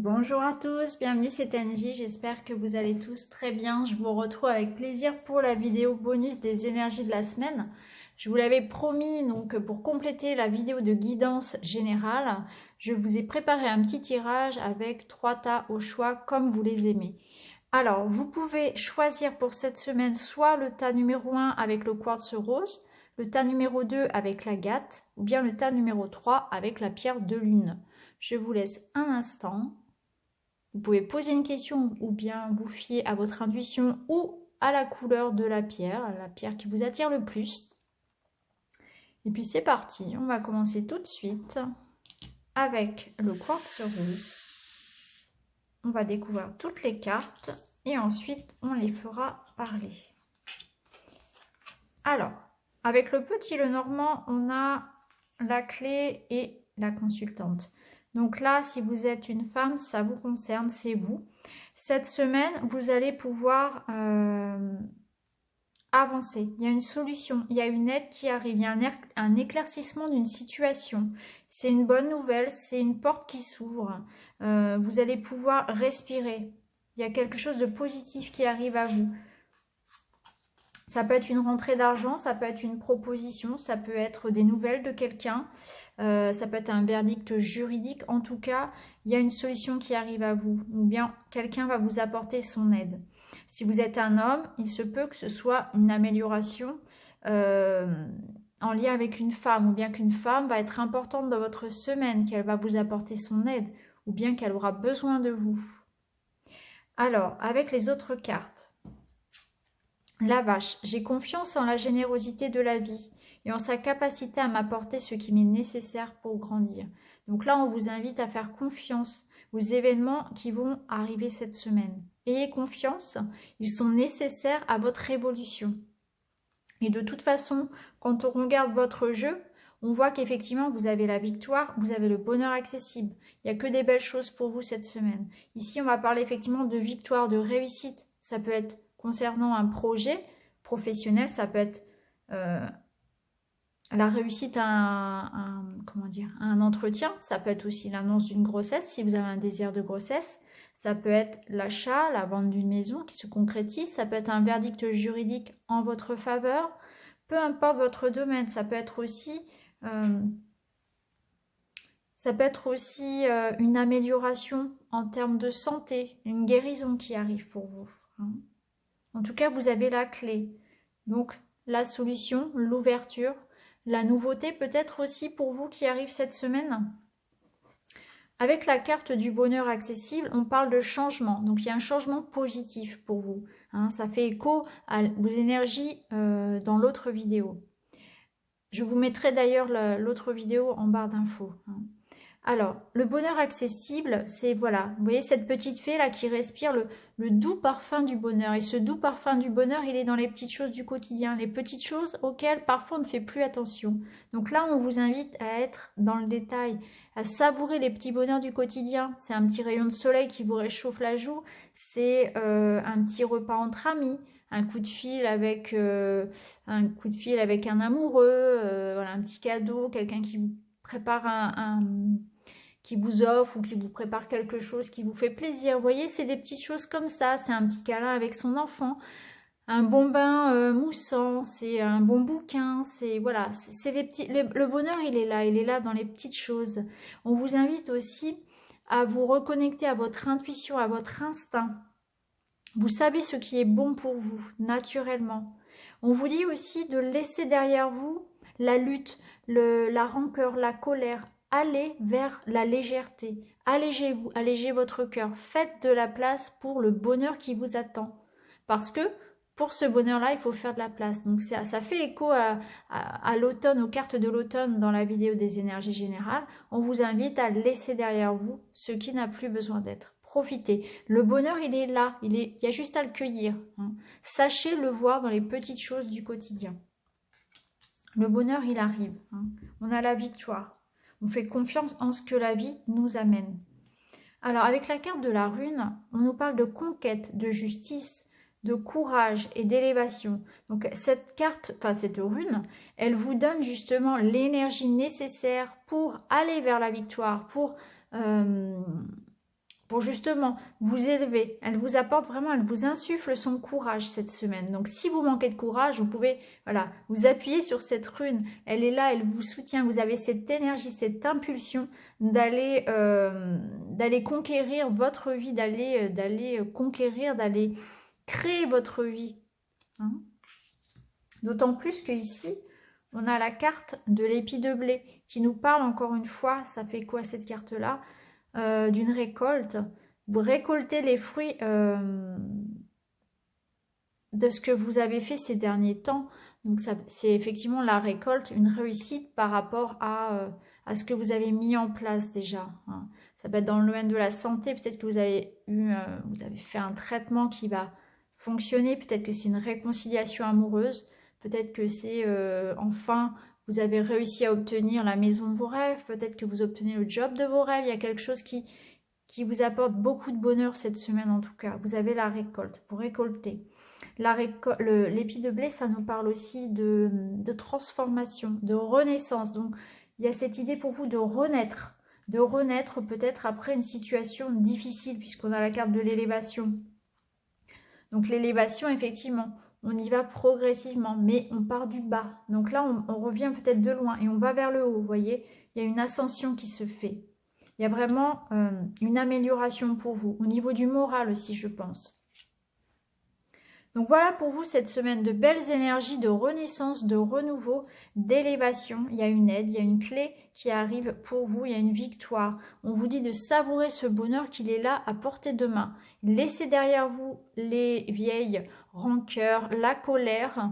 Bonjour à tous, bienvenue c'est Angie, j'espère que vous allez tous très bien. Je vous retrouve avec plaisir pour la vidéo bonus des énergies de la semaine. Je vous l'avais promis, donc pour compléter la vidéo de guidance générale, je vous ai préparé un petit tirage avec 3 tas au choix comme vous les aimez. Alors, vous pouvez choisir pour cette semaine soit le tas numéro 1 avec le quartz rose, le tas numéro 2 avec l'agate, ou bien le tas numéro 3 avec la pierre de lune. Je vous laisse un instant. Vous pouvez poser une question ou bien vous fier à votre intuition ou à la couleur de la pierre qui vous attire le plus. Et puis c'est parti, on va commencer tout de suite avec le quartz rose. On va découvrir toutes les cartes et ensuite on les fera parler. Alors, avec le petit le normand, on a la clé et la consultante. Donc là, si vous êtes une femme, ça vous concerne, c'est vous. Cette semaine, vous allez pouvoir avancer. Il y a une solution, il y a une aide qui arrive, il y a un éclaircissement d'une situation. C'est une bonne nouvelle, c'est une porte qui s'ouvre. Vous allez pouvoir respirer. Il y a quelque chose de positif qui arrive à vous. Ça peut être une rentrée d'argent, ça peut être une proposition, ça peut être des nouvelles de quelqu'un, ça peut être un verdict juridique. En tout cas, il y a une solution qui arrive à vous, ou bien quelqu'un va vous apporter son aide. Si vous êtes un homme, il se peut que ce soit une amélioration en lien avec une femme, ou bien qu'une femme va être importante dans votre semaine, qu'elle va vous apporter son aide, ou bien qu'elle aura besoin de vous. Alors, avec les autres cartes, la vache, j'ai confiance en la générosité de la vie et en sa capacité à m'apporter ce qui m'est nécessaire pour grandir. Donc là, on vous invite à faire confiance aux événements qui vont arriver cette semaine. Ayez confiance, ils sont nécessaires à votre évolution. Et de toute façon, quand on regarde votre jeu, on voit qu'effectivement, vous avez la victoire, vous avez le bonheur accessible. Il n'y a que des belles choses pour vous cette semaine. Ici, on va parler effectivement de victoire, de réussite. Ça peut être concernant un projet professionnel, ça peut être la réussite à un entretien, ça peut être aussi l'annonce d'une grossesse, si vous avez un désir de grossesse, ça peut être l'achat, la vente d'une maison qui se concrétise, ça peut être un verdict juridique en votre faveur, peu importe votre domaine, ça peut être aussi une amélioration en termes de santé, une guérison qui arrive pour vous. En tout cas, vous avez la clé. Donc, la solution, l'ouverture, la nouveauté peut-être aussi pour vous qui arrive cette semaine. Avec la carte du bonheur accessible, on parle de changement. Donc, il y a un changement positif pour vous. Ça fait écho à vos énergies dans l'autre vidéo. Je vous mettrai d'ailleurs l'autre vidéo en barre d'infos. Alors, le bonheur accessible, c'est, voilà, vous voyez cette petite fée là qui respire le doux parfum du bonheur. Et ce doux parfum du bonheur, il est dans les petites choses du quotidien, les petites choses auxquelles parfois on ne fait plus attention. Donc là, on vous invite à être dans le détail, à savourer les petits bonheurs du quotidien. C'est un petit rayon de soleil qui vous réchauffe la joue, c'est un petit repas entre amis, un coup de fil avec un amoureux, voilà, un petit cadeau, quelqu'un qui vous prépare qui vous offre ou qui vous prépare quelque chose qui vous fait plaisir. Vous voyez, c'est des petites choses comme ça. C'est un petit câlin avec son enfant, un bon bain moussant, c'est un bon bouquin. C'est voilà, c'est les petits. Le bonheur, il est là dans les petites choses. On vous invite aussi à vous reconnecter à votre intuition, à votre instinct. Vous savez ce qui est bon pour vous, naturellement. On vous dit aussi de laisser derrière vous la lutte, la rancœur, la colère. Allez vers la légèreté. Allégez-vous, allégez votre cœur. Faites de la place pour le bonheur qui vous attend. Parce que pour ce bonheur-là, il faut faire de la place. Donc ça fait écho à l'automne, aux cartes de l'automne dans la vidéo des énergies générales. On vous invite à laisser derrière vous ce qui n'a plus besoin d'être. Profitez. Le bonheur, il est là. Il y a juste à le cueillir. Sachez le voir dans les petites choses du quotidien. Le bonheur, il arrive. On a la victoire. On fait confiance en ce que la vie nous amène. Alors, avec la carte de la rune, on nous parle de conquête, de justice, de courage et d'élévation. Donc, cette carte, enfin cette rune, elle vous donne justement l'énergie nécessaire pour aller vers la victoire, pour pour justement vous élever. Elle vous apporte vraiment, elle vous insuffle son courage cette semaine. Donc si vous manquez de courage, vous pouvez voilà, vous appuyer sur cette rune. Elle est là, elle vous soutient. Vous avez cette énergie, cette impulsion d'aller d'aller conquérir votre vie, d'aller conquérir, d'aller créer votre vie. Hein. D'autant plus que ici, on a la carte de l'épi de blé qui nous parle encore une fois. Ça fait quoi cette carte-là? D'une récolte. Vous récoltez les fruits de ce que vous avez fait ces derniers temps. Donc c'est effectivement la récolte, une réussite par rapport à ce que vous avez mis en place déjà. Hein. Ça peut être dans le domaine de la santé, peut-être que vous avez fait un traitement qui va fonctionner, peut-être que c'est une réconciliation amoureuse, peut-être que c'est enfin vous avez réussi à obtenir la maison de vos rêves, peut-être que vous obtenez le job de vos rêves, il y a quelque chose qui vous apporte beaucoup de bonheur cette semaine en tout cas. Vous avez la récolte, vous récoltez. L'épi de blé, ça nous parle aussi de transformation, de renaissance. Donc, il y a cette idée pour vous de renaître peut-être après une situation difficile, puisqu'on a la carte de l'élévation. Donc, l'élévation, effectivement, on y va progressivement, mais on part du bas. Donc là, on revient peut-être de loin et on va vers le haut, vous voyez. Il y a une ascension qui se fait. Il y a vraiment une amélioration pour vous, au niveau du moral aussi, je pense. Donc voilà pour vous cette semaine de belles énergies, de renaissance, de renouveau, d'élévation. Il y a une aide, il y a une clé qui arrive pour vous, il y a une victoire. On vous dit de savourer ce bonheur qu'il est là à portée de main. Laissez derrière vous les vieilles rancœurs, la colère,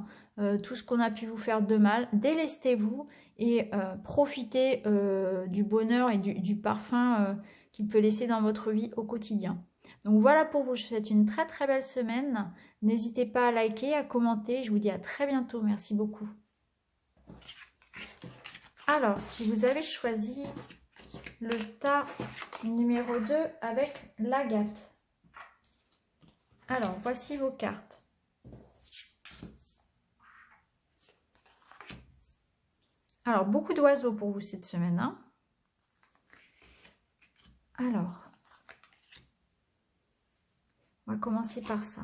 tout ce qu'on a pu vous faire de mal. Délestez-vous et profitez du bonheur et du parfum qu'il peut laisser dans votre vie au quotidien. Donc voilà pour vous, je vous souhaite une très très belle semaine. N'hésitez pas à liker, à commenter. Je vous dis à très bientôt. Merci beaucoup. Alors, si vous avez choisi le tas numéro 2 avec l'agate. Alors, voici vos cartes. Alors, beaucoup d'oiseaux pour vous cette semaine. Hein. Alors, on va commencer par ça.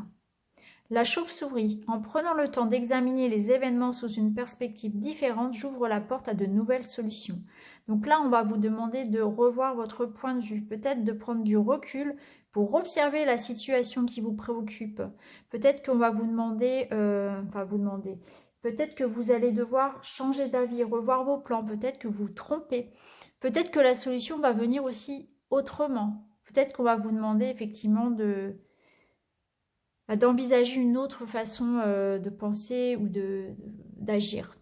La chauve-souris, en prenant le temps d'examiner les événements sous une perspective différente, j'ouvre la porte à de nouvelles solutions. Donc là, on va vous demander de revoir votre point de vue, peut-être de prendre du recul pour observer la situation qui vous préoccupe. Peut-être qu'on va vous demander, peut-être que vous allez devoir changer d'avis, revoir vos plans, peut-être que vous vous trompez. Peut-être que la solution va venir aussi autrement. Peut-être qu'on va vous demander effectivement d'envisager une autre façon de penser ou d'agir.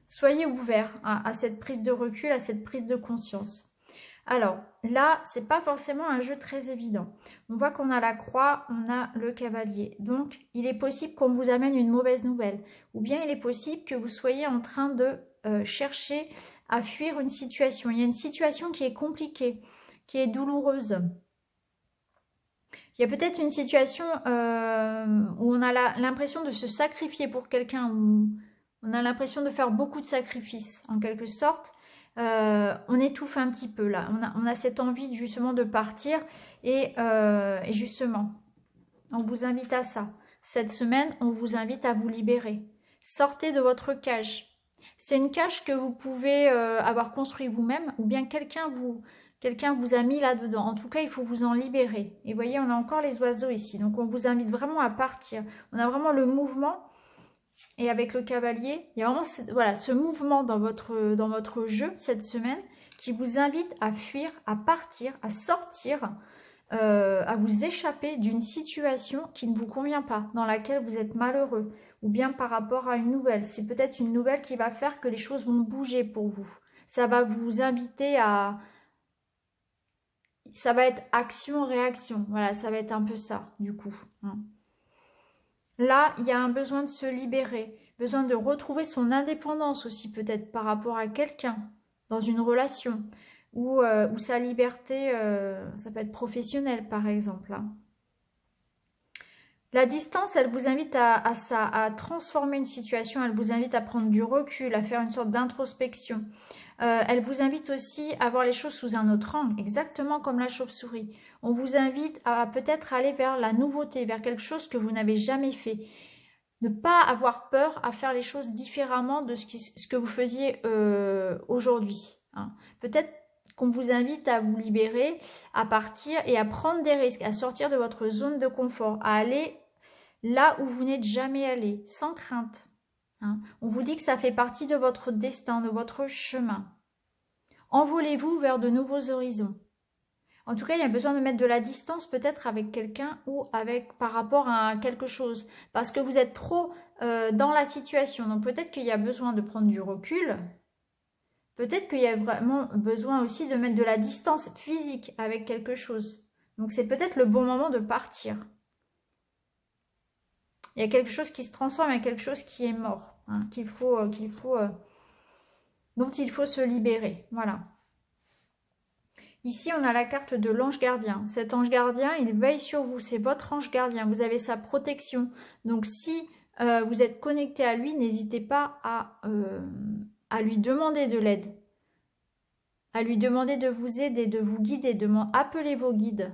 Soyez ouverts à cette prise de recul, à cette prise de conscience. Alors là, c'est pas forcément un jeu très évident. On voit qu'on a la croix, on a le cavalier. Donc, il est possible qu'on vous amène une mauvaise nouvelle. Ou bien il est possible que vous soyez en train de chercher à fuir une situation. Il y a une situation qui est compliquée, qui est douloureuse. Il y a peut-être une situation où on a l'impression de se sacrifier pour quelqu'un, où on a l'impression de faire beaucoup de sacrifices, en quelque sorte. On étouffe un petit peu là. On a cette envie justement de partir et justement, on vous invite à ça. Cette semaine, on vous invite à vous libérer. Sortez de votre cage. C'est une cage que vous pouvez avoir construit vous-même ou bien quelqu'un vous a mis là-dedans. En tout cas, il faut vous en libérer. Et vous voyez, on a encore les oiseaux ici. Donc, on vous invite vraiment à partir. On a vraiment le mouvement. Et avec le cavalier, il y a vraiment ce mouvement dans votre jeu cette semaine qui vous invite à fuir, à partir, à sortir, à vous échapper d'une situation qui ne vous convient pas, dans laquelle vous êtes malheureux. Ou bien par rapport à une nouvelle. C'est peut-être une nouvelle qui va faire que les choses vont bouger pour vous. Ça va vous inviter à... Ça va être action-réaction. Voilà, ça va être un peu ça, du coup. Là, il y a un besoin de se libérer. Besoin de retrouver son indépendance aussi, peut-être, par rapport à quelqu'un, dans une relation. Ou sa liberté, ça peut être professionnelle, par exemple. La distance, elle vous invite à transformer une situation. Elle vous invite à prendre du recul, à faire une sorte d'introspection. Elle vous invite aussi à voir les choses sous un autre angle, exactement comme la chauve-souris. On vous invite à peut-être aller vers la nouveauté, vers quelque chose que vous n'avez jamais fait. Ne pas avoir peur à faire les choses différemment de ce que vous faisiez aujourd'hui. Hein. Peut-être qu'on vous invite à vous libérer, à partir et à prendre des risques, à sortir de votre zone de confort, à aller là où vous n'êtes jamais allé, sans crainte. Hein. On vous dit que ça fait partie de votre destin, de votre chemin. Envolez-vous vers de nouveaux horizons. En tout cas, il y a besoin de mettre de la distance peut-être avec quelqu'un ou par rapport à quelque chose. Parce que vous êtes trop dans la situation. Donc peut-être qu'il y a besoin de prendre du recul. Peut-être qu'il y a vraiment besoin aussi de mettre de la distance physique avec quelque chose. Donc c'est peut-être le bon moment de partir. Il y a quelque chose qui se transforme, il y a quelque chose qui est mort. Hein, dont il faut se libérer. Voilà. Ici, on a la carte de l'ange gardien. Cet ange gardien, il veille sur vous. C'est votre ange gardien. Vous avez sa protection. Donc, si vous êtes connecté à lui, n'hésitez pas à lui demander de l'aide. À lui demander de vous aider, de vous guider. Appelez vos guides.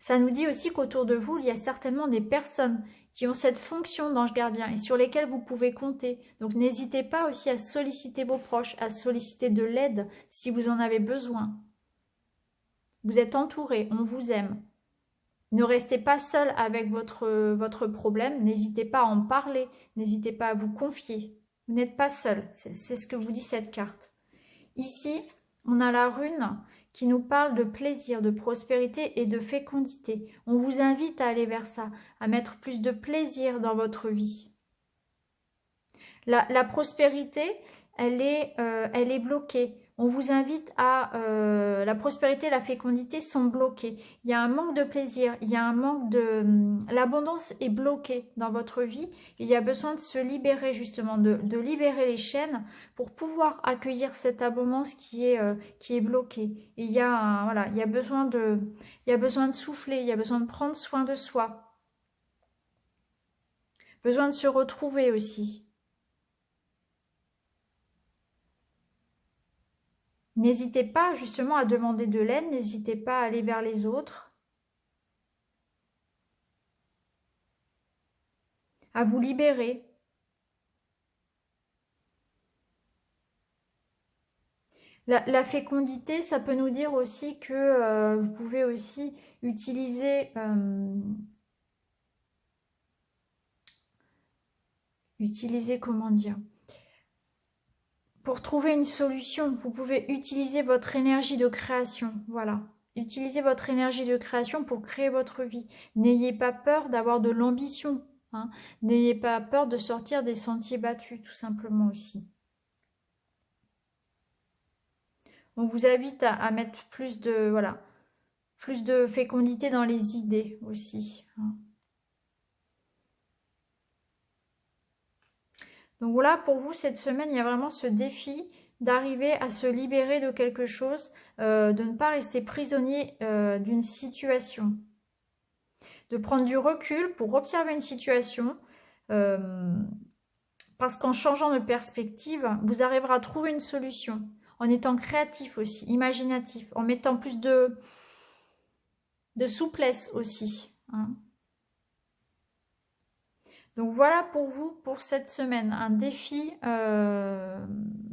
Ça nous dit aussi qu'autour de vous, il y a certainement des personnes qui ont cette fonction d'ange gardien et sur lesquelles vous pouvez compter. Donc n'hésitez pas aussi à solliciter vos proches, à solliciter de l'aide si vous en avez besoin. Vous êtes entouré, on vous aime. Ne restez pas seul avec votre problème, n'hésitez pas à en parler, n'hésitez pas à vous confier. Vous n'êtes pas seul, c'est ce que vous dit cette carte. Ici, on a la rune qui nous parle de plaisir, de prospérité et de fécondité. On vous invite à aller vers ça, à mettre plus de plaisir dans votre vie. La prospérité, elle est bloquée. On vous invite à... la prospérité et la fécondité sont bloquées. Il y a un manque de plaisir, il y a un manque de... L'abondance est bloquée dans votre vie. Il y a besoin de se libérer justement, de libérer les chaînes pour pouvoir accueillir cette abondance qui est bloquée. Et il y a, voilà, il y a besoin de souffler, il y a besoin de prendre soin de soi. Besoin de se retrouver aussi. N'hésitez pas justement à demander de l'aide, n'hésitez pas à aller vers les autres, à vous libérer. La fécondité, ça peut nous dire aussi que vous pouvez aussi utiliser, comment dire, pour trouver une solution, vous pouvez utiliser votre énergie de création. Voilà. Utilisez votre énergie de création pour créer votre vie. N'ayez pas peur d'avoir de l'ambition. Hein. N'ayez pas peur de sortir des sentiers battus, tout simplement aussi. On vous invite à mettre plus de fécondité dans les idées aussi. Hein. Donc voilà, pour vous, cette semaine, il y a vraiment ce défi d'arriver à se libérer de quelque chose, de ne pas rester prisonnier d'une situation. De prendre du recul pour observer une situation, parce qu'en changeant de perspective, vous arriverez à trouver une solution, en étant créatif aussi, imaginatif, en mettant plus de souplesse aussi. Hein. Donc voilà pour vous, pour cette semaine, un défi,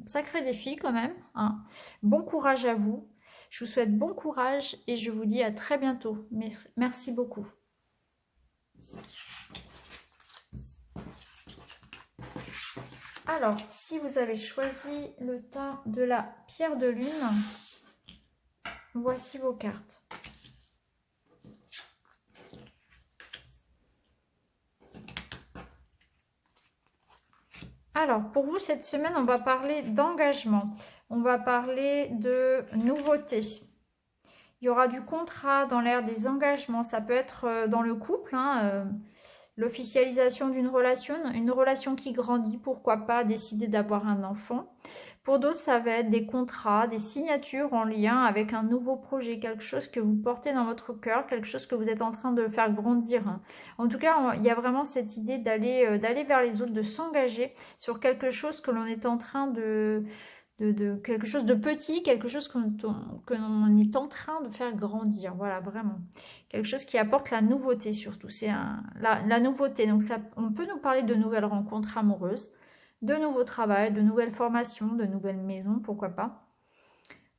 sacré défi quand même. Hein. Bon courage à vous, je vous souhaite bon courage et je vous dis à très bientôt. Merci beaucoup. Alors, si vous avez choisi le tas de la pierre de lune, voici vos cartes. Alors, pour vous, cette semaine, on va parler d'engagement. On va parler de nouveautés. Il y aura du contrat dans l'ère des engagements. Ça peut être dans le couple, hein, l'officialisation d'une relation, une relation qui grandit. Pourquoi pas décider d'avoir un enfant. Pour d'autres, ça va être des contrats, des signatures en lien avec un nouveau projet, quelque chose que vous portez dans votre cœur, quelque chose que vous êtes en train de faire grandir, hein. En tout cas, il y a vraiment cette idée d'aller vers les autres, de s'engager sur quelque chose que l'on est en train de quelque chose de petit, quelque chose que l'on est en train de faire grandir. Voilà, vraiment. Quelque chose qui apporte la nouveauté surtout. C'est la nouveauté. Donc, ça, on peut nous parler de nouvelles rencontres amoureuses, de nouveaux travails, de nouvelles formations, de nouvelles maisons, pourquoi pas,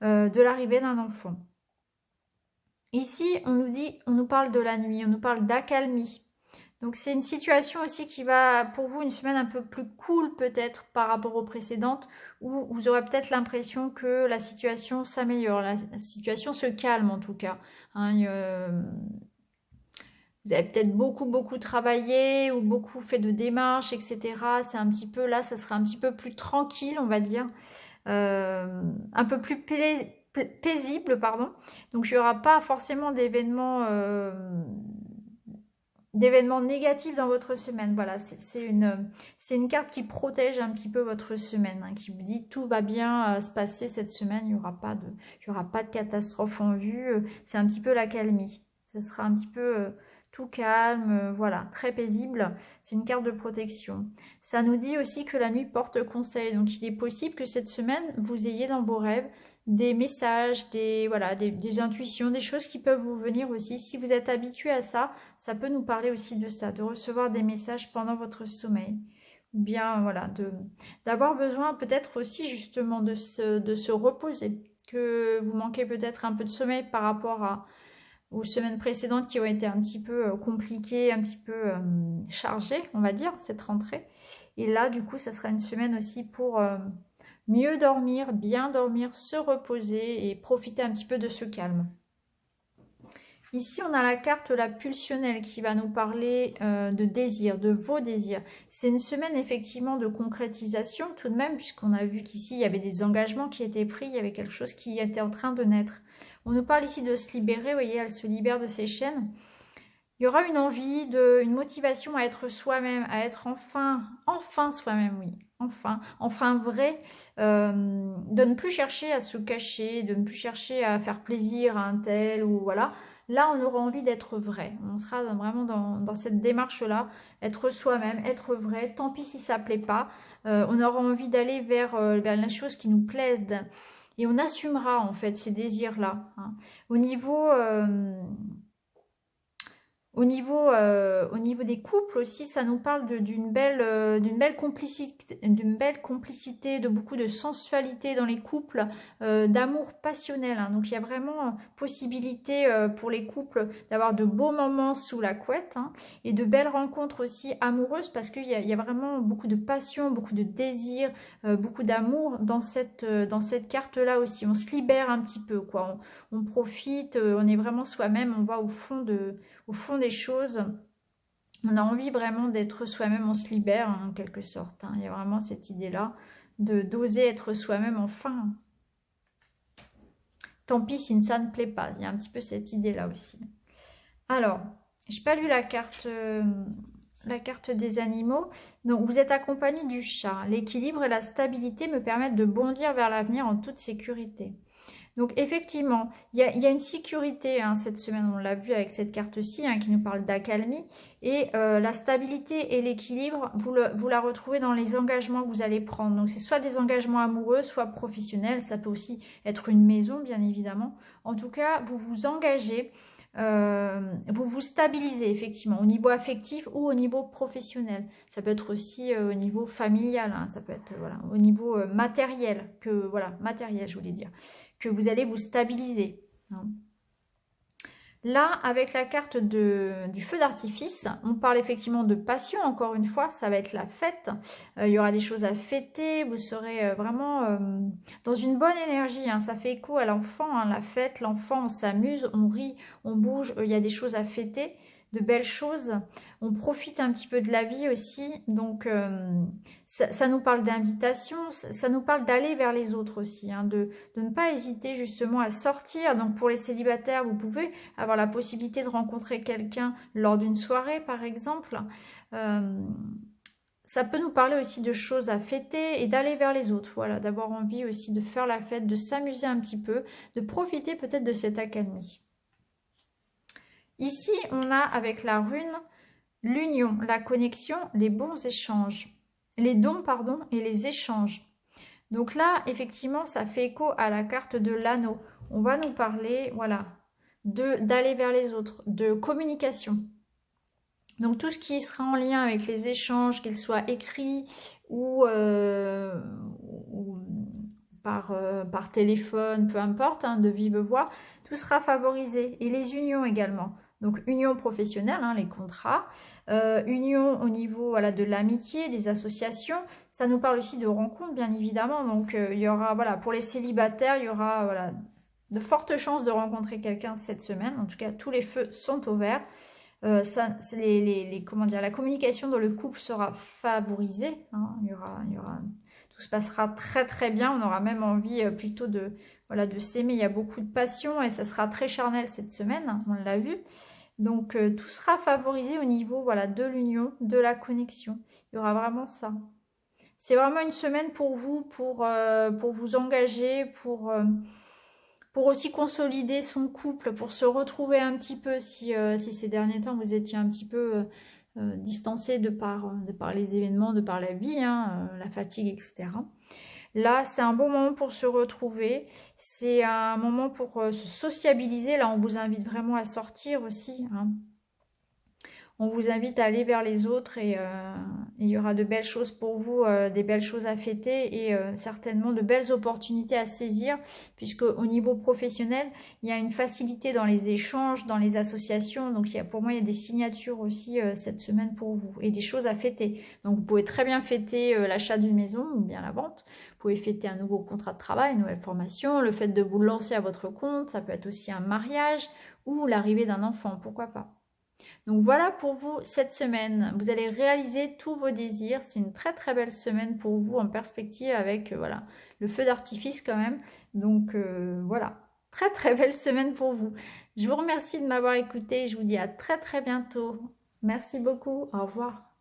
de l'arrivée d'un enfant. Ici, on nous parle de la nuit, on nous parle d'accalmie. Donc c'est une situation aussi qui va, pour vous, une semaine un peu plus cool peut-être par rapport aux précédentes, où vous aurez peut-être l'impression que la situation s'améliore, la situation se calme en tout cas, hein. Vous avez peut-être beaucoup travaillé ou beaucoup fait de démarches, etc. C'est un petit peu là, ça sera un petit peu plus tranquille, on va dire, un peu plus paisible, pardon. Donc il n'y aura pas forcément d'événements négatifs dans votre semaine. Voilà, c'est une carte qui protège un petit peu votre semaine, hein, qui vous dit tout va bien se passer cette semaine, il n'y aura pas de catastrophe en vue. C'est un petit peu l'accalmie. Ce sera un petit peu tout calme, voilà, très paisible. C'est une carte de protection. Ça nous dit aussi que la nuit porte conseil. Donc il est possible que cette semaine, vous ayez dans vos rêves des messages, des intuitions, des choses qui peuvent vous venir aussi. Si vous êtes habitué à ça, ça peut nous parler aussi de ça, de recevoir des messages pendant votre sommeil. Ou bien, voilà, d'avoir besoin peut-être aussi justement de se reposer, que vous manquez peut-être un peu de sommeil par rapport aux semaines précédentes qui ont été un petit peu compliquées, un petit peu chargées, on va dire, cette rentrée. Et là, du coup, ça sera une semaine aussi pour mieux dormir, bien dormir, se reposer et profiter un petit peu de ce calme. Ici, on a la carte la pulsionnelle qui va nous parler de désirs, de vos désirs. C'est une semaine effectivement de concrétisation tout de même, puisqu'on a vu qu'ici, il y avait des engagements qui étaient pris, il y avait quelque chose qui était en train de naître. On nous parle ici de se libérer, vous voyez, elle se libère de ses chaînes. Il y aura une envie, une motivation à être soi-même, à être enfin soi-même, oui, enfin vrai, de ne plus chercher à se cacher, de ne plus chercher à faire plaisir à un tel ou voilà. Là, on aura envie d'être vrai. On sera vraiment dans cette démarche-là, être soi-même, être vrai. Tant pis si ça ne plaît pas. On aura envie d'aller vers les choses qui nous plaisent et on assumera en fait ces désirs-là, hein. Au niveau au niveau des couples aussi, ça nous parle d'une belle complicité, de beaucoup de sensualité dans les couples, d'amour passionnel, hein. Donc il y a vraiment possibilité pour les couples d'avoir de beaux moments sous la couette, hein, et de belles rencontres aussi amoureuses parce qu'il y a vraiment beaucoup de passion, beaucoup de désir, beaucoup d'amour dans cette carte-là aussi. On se libère un petit peu, quoi. On profite, on est vraiment soi-même, on va au fond des choses. On a envie vraiment d'être soi-même, on se libère, hein, en quelque sorte, hein. Il y a vraiment cette idée-là d'oser être soi-même enfin. Tant pis si ça ne plaît pas. Il y a un petit peu cette idée-là aussi. Alors, j'ai pas lu la carte des animaux. Donc, vous êtes accompagné du chat. L'équilibre et la stabilité me permettent de bondir vers l'avenir en toute sécurité. Donc effectivement, il y a une sécurité, hein, cette semaine, on l'a vu avec cette carte-ci, hein, qui nous parle d'accalmie. Et la stabilité et l'équilibre, vous la retrouvez dans les engagements que vous allez prendre. Donc c'est soit des engagements amoureux, soit professionnels. Ça peut aussi être une maison, bien évidemment. En tout cas, vous vous engagez, vous vous stabilisez effectivement au niveau affectif ou au niveau professionnel. Ça peut être aussi au niveau familial, hein, ça peut être voilà, au niveau matériel, matériel je voulais dire, que vous allez vous stabiliser, hein. Là, avec la carte du feu d'artifice, on parle effectivement de passion, encore une fois, ça va être la fête. Il y aura des choses à fêter, vous serez vraiment dans une bonne énergie, hein. Ça fait écho à l'enfant, hein, la fête, l'enfant, on s'amuse, on rit, on bouge, il y a des choses à fêter, de belles choses. On profite un petit peu de la vie aussi, donc ça nous parle d'invitation, ça nous parle d'aller vers les autres aussi, hein, de ne pas hésiter justement à sortir. Donc pour les célibataires, vous pouvez avoir la possibilité de rencontrer quelqu'un lors d'une soirée par exemple. Ça peut nous parler aussi de choses à fêter et d'aller vers les autres. Voilà, d'avoir envie aussi de faire la fête, de s'amuser un petit peu, de profiter peut-être de cette accalmie. Ici, on a avec la rune l'union, la connexion, les bons échanges. Les dons, pardon, et les échanges. Donc là, effectivement, ça fait écho à la carte de l'anneau. On va nous parler, voilà, d'aller vers les autres, de communication. Donc tout ce qui sera en lien avec les échanges, qu'ils soient écrits ou, par téléphone, peu importe, hein, de vive voix, tout sera favorisé. Et les unions également. Donc union professionnelle, hein, les contrats, union au niveau voilà, de l'amitié, des associations. Ça nous parle aussi de rencontres, bien évidemment. Donc il y aura, voilà, pour les célibataires, il y aura voilà, de fortes chances de rencontrer quelqu'un cette semaine. En tout cas, tous les feux sont au vert. Comment dire, la communication dans le couple sera favorisée. Hein, tout se passera très très bien. On aura même envie plutôt voilà, de s'aimer. Il y a beaucoup de passion et ça sera très charnel cette semaine. Hein, on l'a vu. Donc tout sera favorisé au niveau voilà, de l'union, de la connexion. Il y aura vraiment ça. C'est vraiment une semaine pour vous, pour vous engager, pour aussi consolider son couple, pour se retrouver un petit peu si ces derniers temps vous étiez un petit peu distancé de par les événements, de par la vie, hein, la fatigue, etc. Là, c'est un bon moment pour se retrouver, c'est un moment pour se sociabiliser. Là, on vous invite vraiment à sortir aussi, hein. On vous invite à aller vers les autres et il y aura de belles choses pour vous, des belles choses à fêter et certainement de belles opportunités à saisir puisque au niveau professionnel, il y a une facilité dans les échanges, dans les associations. Donc pour moi, il y a des signatures aussi cette semaine pour vous et des choses à fêter. Donc vous pouvez très bien fêter l'achat d'une maison ou bien la vente. Vous pouvez fêter un nouveau contrat de travail, une nouvelle formation, le fait de vous lancer à votre compte. Ça peut être aussi un mariage ou l'arrivée d'un enfant, pourquoi pas. Donc voilà pour vous cette semaine. Vous allez réaliser tous vos désirs. C'est une très très belle semaine pour vous en perspective avec voilà, le feu d'artifice quand même. Donc voilà, très très belle semaine pour vous. Je vous remercie de m'avoir écouté. Je vous dis à très très bientôt. Merci beaucoup. Au revoir.